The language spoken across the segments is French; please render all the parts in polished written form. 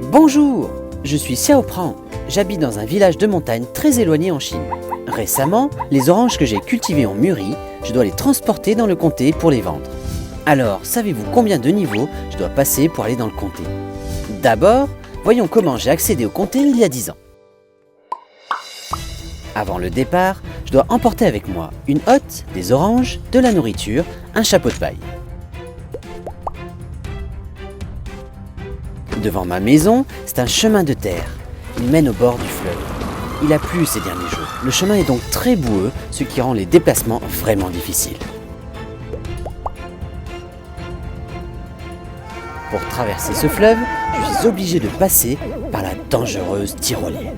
Bonjour, je suis Xiao Pran. J'habite dans un village de montagne très éloigné en Chine. Récemment, les oranges que j'ai cultivées ont mûri, je dois les transporter dans le comté pour les vendre. Alors, savez-vous combien de niveaux je dois passer pour aller dans le comté? D'abord, voyons comment j'ai accédé au comté il y a 10 ans. Avant le départ, je dois emporter avec moi une hotte, des oranges, de la nourriture, un chapeau de paille. Devant ma maison, c'est un chemin de terre. Il mène au bord du fleuve. Il a plu ces derniers jours. Le chemin est donc très boueux, ce qui rend les déplacements vraiment difficiles. Pour traverser ce fleuve, je suis obligé de passer par la dangereuse tyrolienne.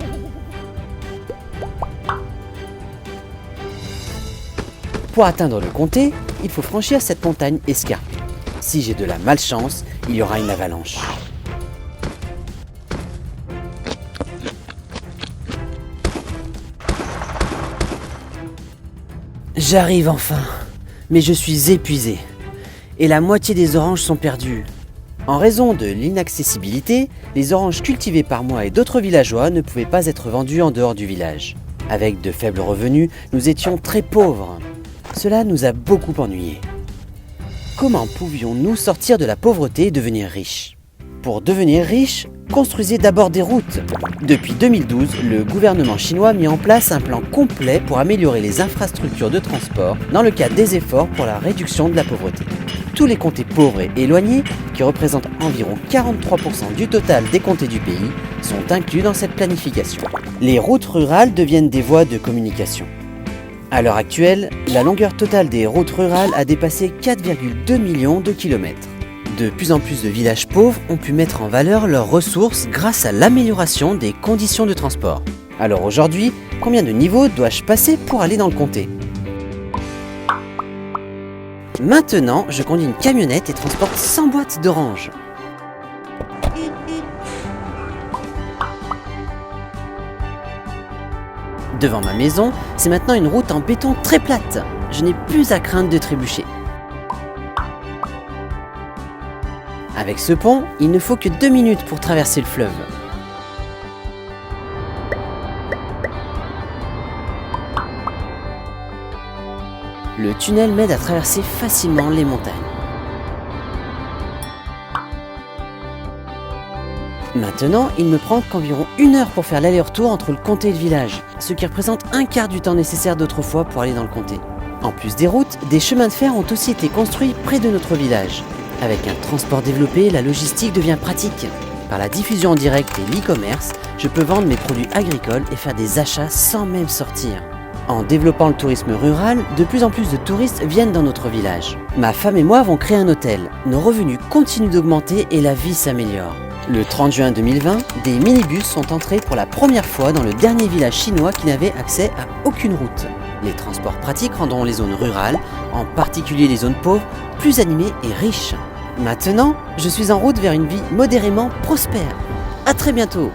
Pour atteindre le comté, il faut franchir cette montagne escarpée. Si j'ai de la malchance, il y aura une avalanche. J'arrive enfin, mais je suis épuisé. Et la moitié des oranges sont perdues. En raison de l'inaccessibilité, les oranges cultivées par moi et d'autres villageois ne pouvaient pas être vendues en dehors du village. Avec de faibles revenus, nous étions très pauvres. Cela nous a beaucoup ennuyés. Comment pouvions-nous sortir de la pauvreté et devenir riches? Pour devenir riche, construisez d'abord des routes. Depuis 2012, le gouvernement chinois a mis en place un plan complet pour améliorer les infrastructures de transport dans le cadre des efforts pour la réduction de la pauvreté. Tous les comtés pauvres et éloignés, qui représentent environ 43% du total des comtés du pays, sont inclus dans cette planification. Les routes rurales deviennent des voies de communication. À l'heure actuelle, la longueur totale des routes rurales a dépassé 4,2 millions de kilomètres. De plus en plus de villages pauvres ont pu mettre en valeur leurs ressources grâce à l'amélioration des conditions de transport. Alors aujourd'hui, combien de niveaux dois-je passer pour aller dans le comté? Maintenant, je conduis une camionnette et transporte 100 boîtes d'oranges. Devant ma maison, c'est maintenant une route en béton très plate. Je n'ai plus à craindre de trébucher. Avec ce pont, il ne faut que 2 minutes pour traverser le fleuve. Le tunnel m'aide à traverser facilement les montagnes. Maintenant, il me prend qu'environ 1 heure pour faire l'aller-retour entre le comté et le village, ce qui représente un quart du temps nécessaire d'autrefois pour aller dans le comté. En plus des routes, des chemins de fer ont aussi été construits près de notre village. Avec un transport développé, la logistique devient pratique. Par la diffusion en direct et l'e-commerce, je peux vendre mes produits agricoles et faire des achats sans même sortir. En développant le tourisme rural, de plus en plus de touristes viennent dans notre village. Ma femme et moi avons créé un hôtel. Nos revenus continuent d'augmenter et la vie s'améliore. Le 30 juin 2020, des minibus sont entrés pour la première fois dans le dernier village chinois qui n'avait accès à aucune route. Les transports pratiques rendront les zones rurales, en particulier les zones pauvres, plus animées et riches. Maintenant, je suis en route vers une vie modérément prospère. À très bientôt!